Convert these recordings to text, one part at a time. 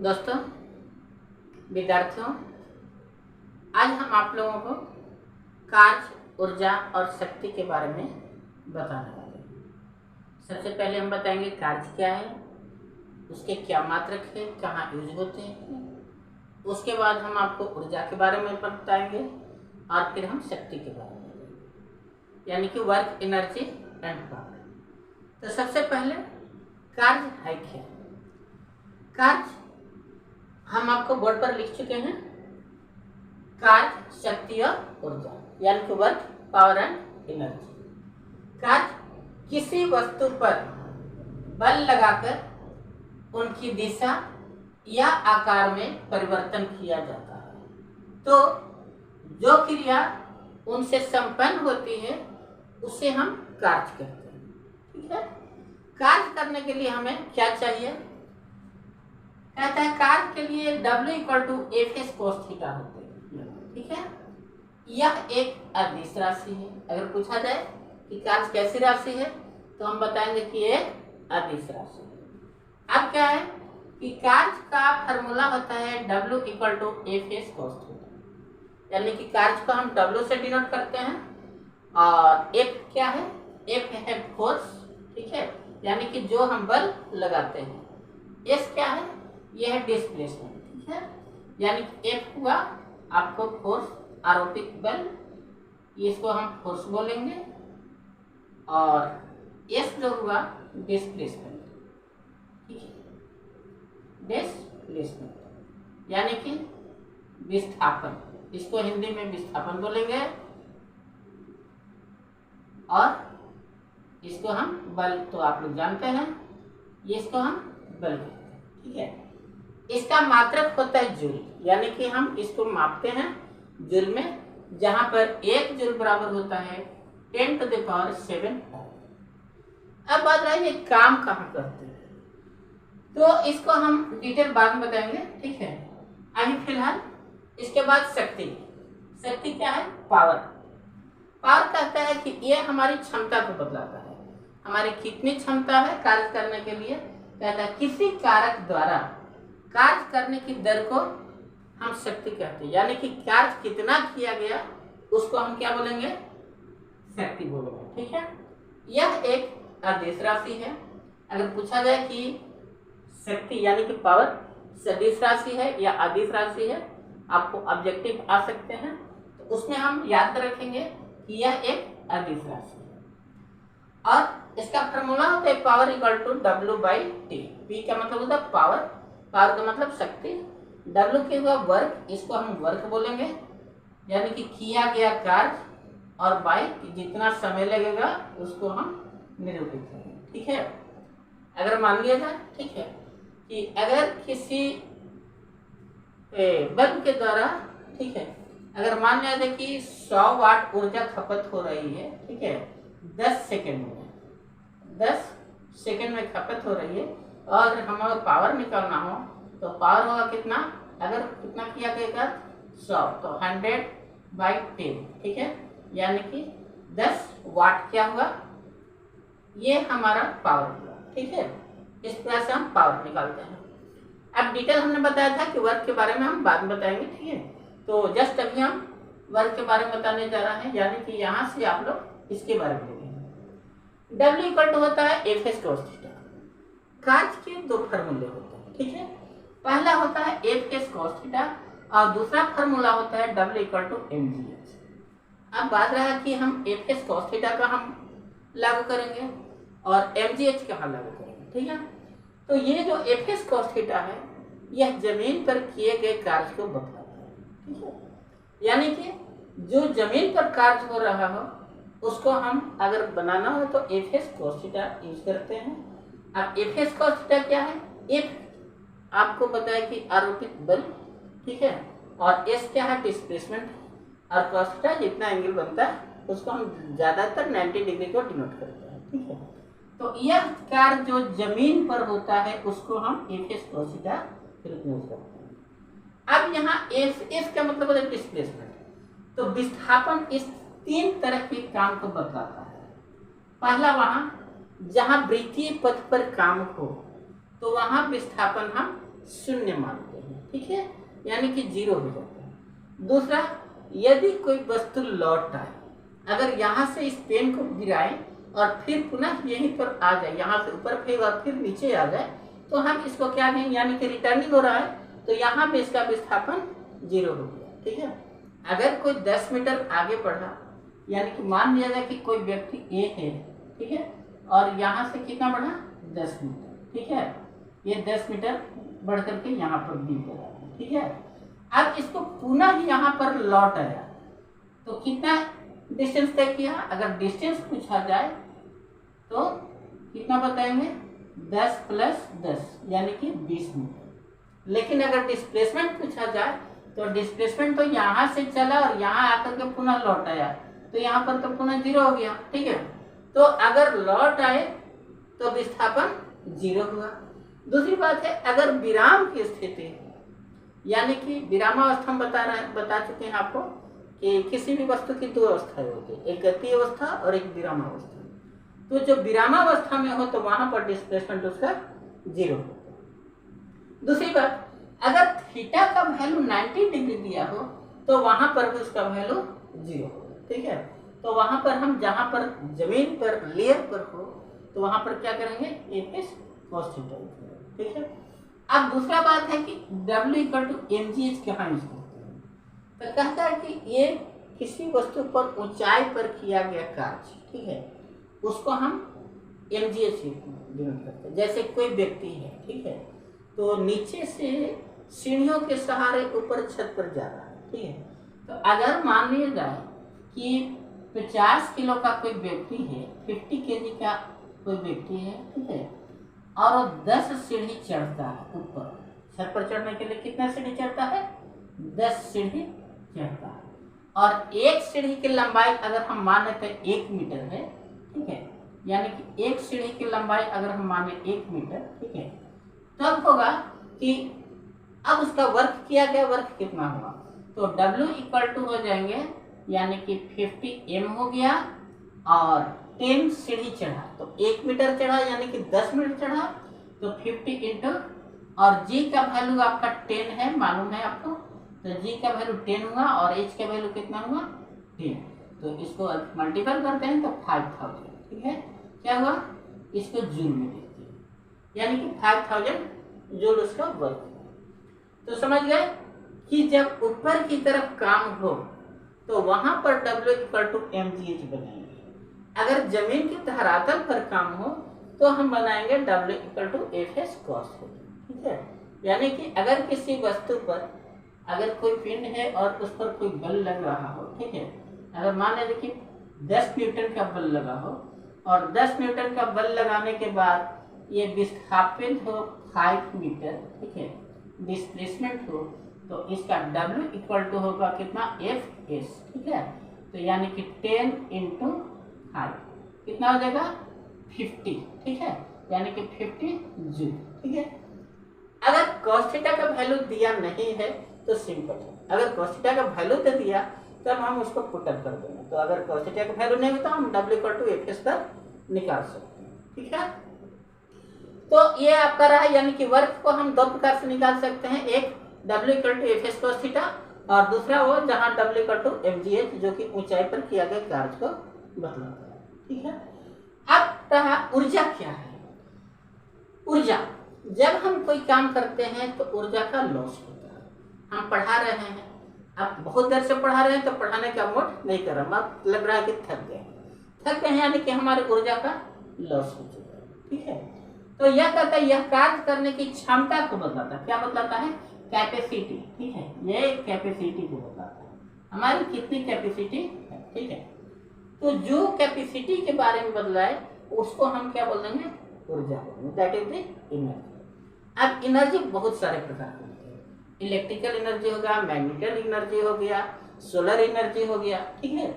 दोस्तों, विद्यार्थियों, आज हम आप लोगों को कार्य, ऊर्जा और शक्ति के बारे में बताने वाले हैं। सबसे पहले हम बताएंगे कार्य क्या है, उसके क्या मात्रक है, कहाँ यूज होते हैं। उसके बाद हम आपको ऊर्जा के बारे में बताएंगे और फिर हम शक्ति के बारे में बताएंगे, यानी कि वर्क, एनर्जी एंड पावर। तो सबसे पहले कार्य है क्या। कार्य हम आपको बोर्ड पर लिख चुके हैं, कार्य, शक्ति और ऊर्जा, यानी कि वर्क, पावर एंड एनर्जी। कार्य किसी वस्तु पर बल लगाकर उनकी दिशा या आकार में परिवर्तन किया जाता है। तो जो क्रिया उनसे संपन्न होती है उसे हम कार्य कहते हैं। ठीक है, कार्य करने के लिए हमें क्या चाहिए। कहता है कार्य के लिए W = Fs cos थीटा होते हैं। ठीक है, यह एक अदिश राशि है। अगर पूछा जाए कि कार्य कैसी राशि है तो हम बताएंगे कि एक अदिश राशि है। अब क्या है कि कार्य का फॉर्मूला होता है W = Fs cos थीटा, यानी कि कार्य को हम W से डिनोट करते हैं और F क्या है, F है फोर्स। ठीक है, यानी कि जो हम बल लगाते हैं। S क्या है, यह है डिस्प्लेसमेंट। ठीक है, यानी कि F हुआ आपको फोर्स, आरोपित बल, इसको हम फोर्स बोलेंगे, और S जो हुआ डिस्प्लेसमेंट। ठीक है, डिस्प्लेसमेंट यानी कि विस्थापन, इसको हिंदी में विस्थापन बोलेंगे, और इसको हम बल, तो आप लोग जानते हैं, इसको हम बल कहते हैं। ठीक है, इसका मात्रक होता है जूल, यानी कि हम इसको मापते हैं जूल में, जहां पर 1 जूल बराबर होता है 10⁷। अब बात रही है काम कहाँ करते हैं, तो इसको हम डिटेल बाद में बताएंगे। ठीक है, अभी फिलहाल इसके बाद शक्ति। शक्ति क्या है, पावर। पावर कहता है कि ये हमारी क्षमता को बतलाता है, हमारी कितनी क्षमता है कार्य करने के लिए। कहता है किसी कारक द्वारा कार्य करने की दर को हम शक्ति कहते हैं, यानी कि कार्य कितना किया गया उसको हम क्या बोलेंगे, शक्ति बोलेंगे। ठीक है, यह एक आदेश राशि है। अगर पूछा जाए कि शक्ति यानी कि पावर सदिश राशि है या आदिश राशि है, आपको ऑब्जेक्टिव आ सकते हैं, तो उसमें हम याद रखेंगे कि यह एक आदिश राशि है। और इसका फॉर्मूला होता है पावर = W/T। P का मतलब होता है पावर, पावर का मतलब शक्ति, W के हुआ वर्क, इसको हम वर्क बोलेंगे, यानी कि किया गया कार्य, और बाय जितना समय लगेगा उसको हम निरूपित करेंगे। ठीक है, अगर मान लिया जाए, ठीक है, कि अगर किसी बल्ब के द्वारा, ठीक है, अगर मान लिया जाए कि 100 वाट ऊर्जा खपत हो रही है, ठीक है, 10 सेकेंड में, 10 सेकेंड में खपत हो रही है, और हमें पावर निकालना हो तो पावर होगा कितना, अगर कितना किया गया 100, तो 100/10। ठीक है, यानी कि 10 वाट क्या हुआ, ये हमारा पावर हुआ। ठीक है, इस तरह से हम पावर निकालते हैं। अब डिटेल हमने बताया था कि वर्क के बारे में हम बाद में बताएंगे। ठीक है, तो जस्ट अभी हम वर्क के बारे में बताने जा रहे हैं, यानी कि यहाँ से आप लोग इसके बारे में देखेंगे। W = होता है Fs cos थीटा। कार्य के दो फॉर्मूले होते हैं। ठीक है, पहला होता है Fs cos थीटा और दूसरा फॉर्मूला होता है W = mgh। अब बात रहा कि हम Fs cos थीटा का हम लागू करेंगे और mgh कहाँ लागू करेंगे। ठीक है, तो ये जो Fs cos थीटा है यह जमीन पर किए गए कार्य को बतलाता है। ठीक है, यानी कि जो जमीन पर कार्य हो रहा हो उसको हम अगर बनाना हो तो Fs cos थीटा यूज करते हैं। अब Fs cos थीटा क्या है, F आपको बताया कि आरोपित बल, ठीक है, और S क्या है, डिस्प्लेसमेंट, और cos थीटा जितना एंगल बनता है उसको हम ज्यादातर 90 डिग्री को डिनोट करते हैं। ठीक है, तो यह कार्य जो जमीन पर होता है उसको हम Fs cos थीटा के रूप में यूज करते हैं। अब यहाँ S का मतलब है डिस्प्लेसमेंट, तो विस्थापन इस 3 तरह के काम को बतलाता है। पहला, वहां जहां वृत्तीय पथ पर काम हो तो वहां विस्थापन हम शून्य मानते हैं, ठीक है, यानी कि 0 हो जाता है। दूसरा, यदि कोई वस्तु लौट आए, अगर यहाँ से इस पेन को गिराएं और फिर पुनः यहीं पर आ जाए, यहाँ से ऊपर फेंक और फिर नीचे आ जाए, तो हम इसको क्या कहेंगे, यानी कि रिटर्निंग हो रहा है, तो यहाँ पे इसका विस्थापन 0 हो गया, ठीक है। अगर कोई 10 मीटर आगे बढ़ा, यानी कि मान लिया जाए कि कोई व्यक्ति ए है, ठीक है, और यहाँ से कितना बढ़ा, 10 मीटर, ठीक है, ये 10 मीटर बढ़ करके यहाँ पर बी पर आया, ठीक है। अब इसको पुनः यहाँ पर लौट आया, तो कितना डिस्टेंस तय किया, अगर डिस्टेंस पूछा जाए तो कितना बताएंगे, 10 + 10 यानी कि 20 मीटर। लेकिन अगर डिस्प्लेसमेंट पूछा जाए तो डिस्प्लेसमेंट तो यहाँ से चला और यहाँ आकर के पुनः लौट आया, तो यहाँ पर तो पुनः 0 हो गया, ठीक है। तो अगर लौट आए तो विस्थापन 0 हुआ। दूसरी बात है, अगर विराम की स्थिति, यानी कि विरामावस्था हम बता चुके हैं आपको कि किसी भी वस्तु की 2 अवस्थाएं होती है, एक गति अवस्था और एक विरामावस्था। तो जो विरामावस्था में हो तो वहां पर डिस्प्लेसमेंट उसका 0 होता है। दूसरी बात, अगर थीटा का वैल्यू 90 डिग्री दिया हो तो वहां पर भी उसका वैल्यू 0 होगा, ठीक है। तो वहां पर हम जहां पर जमीन पर लेयर पर हो तो वहां पर क्या करेंगे, एफ cos थीटा, ठीक है। अब दूसरा बात है कि W = mgh कहाँ यूज करते हैं, तो कहता है कि ये किसी वस्तु पर ऊंचाई पर किया गया कार्य, ठीक है, उसको हम mgh डिनोट करते हैं। जैसे कोई व्यक्ति है, ठीक है, तो नीचे से सीढ़ियों के सहारे ऊपर छत पर जा रहा है, ठीक है। तो अगर मान लिया जाए कि 50 किलो का कोई व्यक्ति है, 50 kg का कोई व्यक्ति है, ठीक है, और वो 10 सीढ़ी चढ़ता है ऊपर, छत पर चढ़ने के लिए कितना सीढ़ी चढ़ता है, 10 सीढ़ी चढ़ता है, और एक सीढ़ी की लंबाई अगर हम माने तो 1 मीटर है, ठीक है, यानी कि एक सीढ़ी की लंबाई अगर हम माने 1 मीटर, ठीक है, तब होगा कि अब उसका वर्क किया गया वर्क कितना हुआ, तो W = हो जाएंगे, यानी कि 50 m हो गया, और 10 सीढ़ी चढ़ा तो 1 मीटर चढ़ा, यानी कि 10 मीटर चढ़ा, तो 50 इंटू, और G का वैल्यू आपका 10 है, मालूम है आपको, तो G का वैल्यू 10 हुआ और H का वैल्यू कितना हुआ, 10, तो इसको मल्टीपल करते हैं तो 5000, ठीक है, क्या हुआ, इसको जूल में देखते हैं, यानी कि 5000 जूल उसका वर्क। तो समझ गए कि जब ऊपर की तरफ काम हो तो वहां पर W = mgh बनाएंगे, अगर जमीन की धरातल पर काम हो तो हम बनाएंगे W = fs cos थीटा, ठीक है। यानी कि अगर किसी वस्तु पर अगर कोई पिंड है और उस पर कोई बल लग रहा हो, ठीक है, अगर मान लीजिए कि 10 न्यूटन का बल लगा हो, और 10 न्यूटन का बल लगाने के बाद ये विस्थापित हो 5 मीटर, ठीक है, डिस्प्लेसमेंट हो, तो इसका W = होगा कितना, fs, ठीक है, तो यानी कि 10 × 5 कितना हो जाएगा, 50, ठीक है, यानी कि 50 जूल, ठीक है। अगर cos थीटा का वैल्यू दिया नहीं है तो सिंपल है, अगर cos थीटा का वैल्यू दे दिया तब हम उसको पुट अप कर देंगे, तो अगर cos थीटा का वैल्यू नहीं होता हम W = fs पर निकाल सकते हैं, ठीक है। तो ये आपका रहा, यानी कि वर्क को हम 2 प्रकार से निकाल सकते हैं, एक W = fs cos थीटा, और दूसरा वो जहां W = mgh जो कि ऊंचाई पर किया गया कार्य को बतलाता है, ठीक है। अब रहा ऊर्जा क्या है, ऊर्जा, जब हम कोई काम करते हैं तो ऊर्जा का लॉस होता है। हम पढ़ा रहे हैं, अब बहुत देर से पढ़ा रहे हैं तो पढ़ाने का मूड नहीं कर रहा, अब लग रहा है कि थक गए, यानी कि हमारे ऊर्जा का लॉस हो चुका है, ठीक है। तो यह कहता है, यह कार्य करने की क्षमता को बतलाता है, क्या बतलाता है, कैपेसिटी, ठीक है, ये कैपेसिटी को बताता है, हमारी कितनी कैपेसिटी है, ठीक है। तो जो कैपेसिटी के बारे में बदलाए उसको हम क्या बोल देंगे, ऊर्जा, दैट इज द एनर्जी। अब एनर्जी बहुत सारे प्रकार की होती है, इलेक्ट्रिकल एनर्जी हो गया, मैग्नेटिकल एनर्जी हो गया, सोलर एनर्जी हो गया, ठीक है,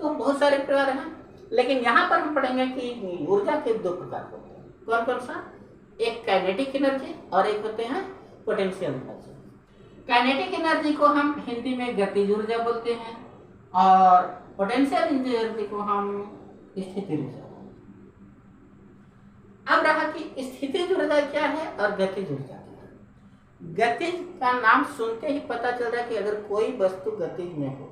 तो बहुत सारे प्रकार हैं। लेकिन यहाँ पर हम पढ़ेंगे कि ऊर्जा के 2 प्रकार होते हैं, कौन कौन सा, एक काइनेटिक एनर्जी और एक होते हैं पोटेंशियल एनर्जी। काइनेटिक एनर्जी को हम हिंदी में गतिज ऊर्जा बोलते हैं, और पोटेंशियल एनर्जी को हम स्थितिज ऊर्जा। अब रहा कि स्थितिज ऊर्जा क्या है और गतिज ऊर्जा क्या है। गतिज का नाम सुनते ही पता चल रहा है कि अगर कोई वस्तु गतिज में हो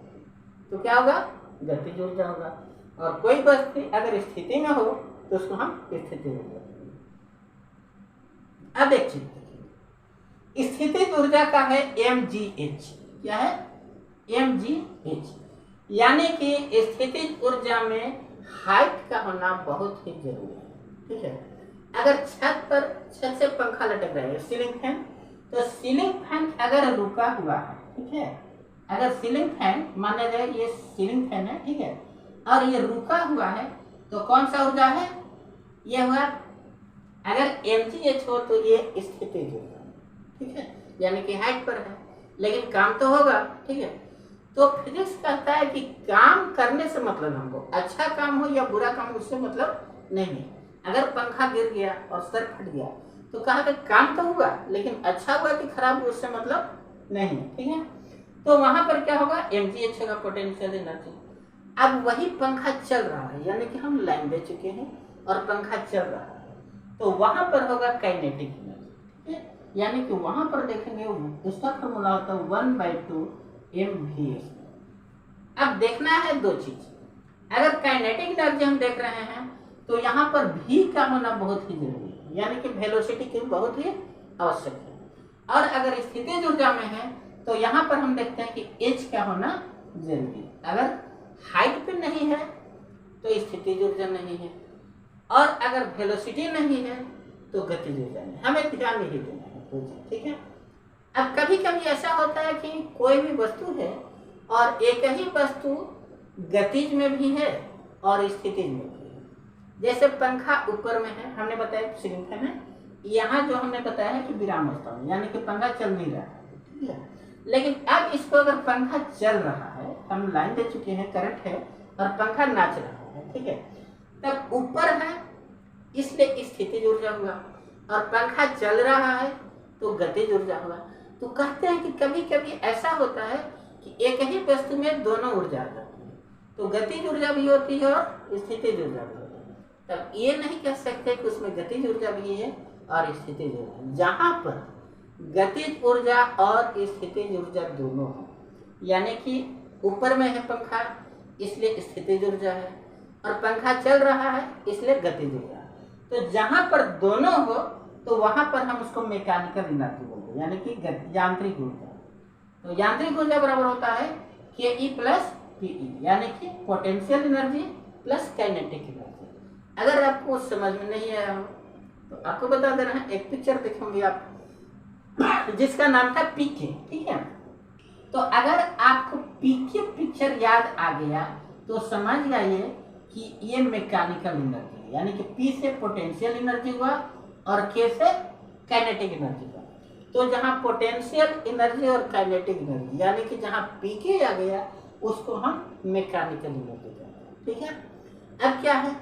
तो क्या होगा, गतिज ऊर्जा होगा, और कोई वस्तु अगर स्थिति में हो तो उसको हम स्थितिज ऊर्जा। अब एक चीज देखिए, स्थितिज ऊर्जा का है mgh। क्या है, mgh, यानी कि स्थितिज ऊर्जा में हाइट का होना बहुत ही जरूरी है। ठीक है, अगर छत से पंखा लटक रहा है, सीलिंग फैन, तो सीलिंग फैन अगर रुका हुआ है, ठीक है, अगर सीलिंग फैन माना जाए ये सीलिंग फैन है, ठीक है, और ये रुका हुआ है तो कौन सा ऊर्जा है, ये हुआ, अगर mgh हो तो ये स्थितिज ऊर्जा, ठीक है, यानी कि हाइट पर है, लेकिन काम तो होगा। ठीक है, तो फिजिक्स कहता है कि काम करने से मतलब हमको अच्छा काम हो या बुरा काम उससे मतलब नहीं है। अगर पंखा गिर गया और सर फट गया तो कहा कि काम तो हुआ, लेकिन अच्छा हुआ कि खराब हुआ उससे मतलब नहीं है। ठीक है, तो वहां पर क्या होगा, mgh होगा, पोटेंशियल एनर्जी। अब वही पंखा चल रहा है, यानी कि हम लाइन दे चुके हैं और पंखा चल रहा है, तो वहां पर होगा काइनेटिक एनर्जी। ठीक है, यानी कि वहां पर देखेंगे उसका फॉर्मूला होता है 1/2 mvs। अब देखना है दो चीज, अगर काइनेटिक एनर्जी हम देख रहे हैं तो यहाँ पर v का होना बहुत ही जरूरी है, यानी कि वेलोसिटी की बहुत ही आवश्यक है। और अगर स्थितिज ऊर्जा में है तो यहाँ पर हम देखते हैं कि h का होना जरूरी है। अगर हाइट पे नहीं है तो स्थितिज ऊर्जा नहीं है, और अगर वेलोसिटी नहीं है तो गतिज ऊर्जा नहीं, हमें ध्यान नहीं देना है। ठीक है, अब कभी कभी ऐसा होता है कि कोई भी वस्तु है और एक ही वस्तु गतिज में भी है और स्थितिज में भी है। जैसे पंखा ऊपर में है, हमने बताया सीलिंग फैन है, यहाँ जो हमने बताया है कि विराम अवस्था में, यानी कि पंखा चल नहीं रहा है। ठीक है, लेकिन अब इसको अगर पंखा चल रहा है, हम लाइन दे चुके हैं, करंट है और पंखा नाच रहा है, ठीक है, तब ऊपर है इसलिए स्थितिज ऊर्जा हुआ, और पंखा चल रहा है तो गतिज ऊर्जा हुआ। तो कहते हैं कि कभी कभी ऐसा होता है कि एक ही वस्तु में दोनों ऊर्जा आ जाती है, तो गतिज ऊर्जा भी होती है और स्थितिज ऊर्जा भी होती है। तब ये नहीं कह सकते कि उसमें गतिज ऊर्जा भी है और स्थितिज ऊर्जा। जहाँ पर गतिज ऊर्जा और स्थितिज ऊर्जा दोनों है, यानी कि ऊपर में है पंखा इसलिए स्थितिज ऊर्जा है, और पंखा चल रहा है इसलिए गतिज ऊर्जा। तो जहाँ पर दोनों हो तो वहां पर हम उसको मैकेनिकल एनर्जी बोलते हैं, यानी कि यांत्रिक ऊर्जा। तो यांत्रिक ऊर्जा बराबर होता है ke प्लस pe, यानी कि potential energy plus kinetic energy. अगर आपको समझ में नहीं आया हो तो आपको बता दे रहे हैं, एक पिक्चर देखेंगे आप जिसका नाम था पीके। ठीक है, तो अगर आपको पीके पिक्चर याद आ गया तो समझ जाइए कि ये मैकेनिकल एनर्जी है, यानी कि पी से पोटेंशियल एनर्जी हुआ और के से काइनेटिक एनर्जी का। तो जहाँ पोटेंशियल एनर्जी और काइनेटिक एनर्जी, यानी कि जहाँ पीके आ गया उसको हम मैकेनिकल एनर्जी कहते हैं। ठीक है, अब क्या है,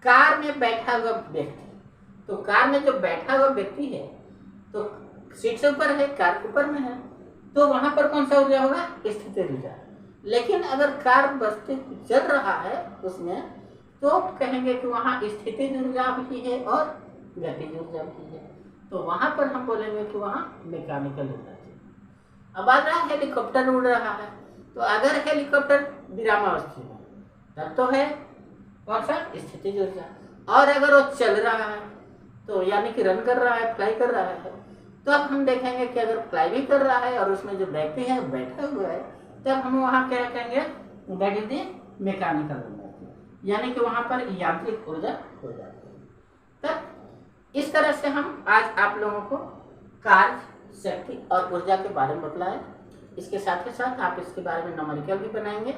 कार में बैठा हुआ व्यक्ति, तो कार में जो बैठा हुआ व्यक्ति है तो सीट से ऊपर है, कार के ऊपर में है, तो वहां पर कौन सा ऊर्जा होगा, स्थितिज ऊर्जा। लेकिन अगर कार बसते चल रहा है उसमें तो कहेंगे कि वहाँ स्थितिज ऊर्जा भी है और गतिज ऊर्जा भी है, तो वहां पर हम बोलेंगे कि वहाँ मैकेनिकल एनर्जी। अब आ रहा हेलीकॉप्टर उड़ रहा है, तो अगर हेलीकॉप्टर विरामावस्था में तब तो है कौन सा, स्थितिज ऊर्जा। और अगर वो चल रहा है तो यानी कि रन कर रहा है, फ्लाई कर रहा है, तो अब हम देखेंगे कि अगर फ्लाई भी कर रहा है और उसमें जो व्यक्ति है बैठा हुआ है, तब हम वहाँ क्या कहेंगे, that is the mechanical energy, यानी कि वहाँ पर यांत्रिक ऊर्जा हो जाती है। तब इस तरह से हम आज आप लोगों को कार्य, शक्ति और ऊर्जा के बारे में बतलाएं। इसके साथ ही साथ आप इसके बारे में न्यूमेरिकल भी बनाएंगे।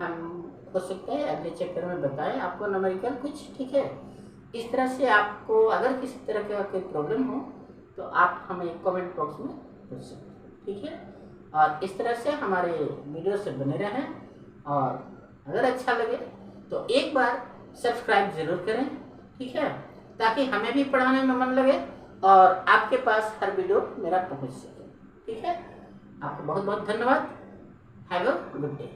हम हो सकता है अगले चैप्टर में बताएं आपको न्यूमेरिकल कुछ। ठीक है, इस तरह से आपको अगर किसी तरह का कोई प्रॉब्लम हो तो आप हमें कमेंट बॉक्स में पूछ सकते हैं। ठीक है, और इस तरह से हमारे वीडियो से बने रहें, और अगर अच्छा लगे तो एक बार सब्सक्राइब जरूर करें। ठीक है, ताकि हमें भी पढ़ाने में मन लगे और आपके पास हर वीडियो मेरा पहुंच सके। ठीक है, आपको बहुत बहुत धन्यवाद। Have a good day.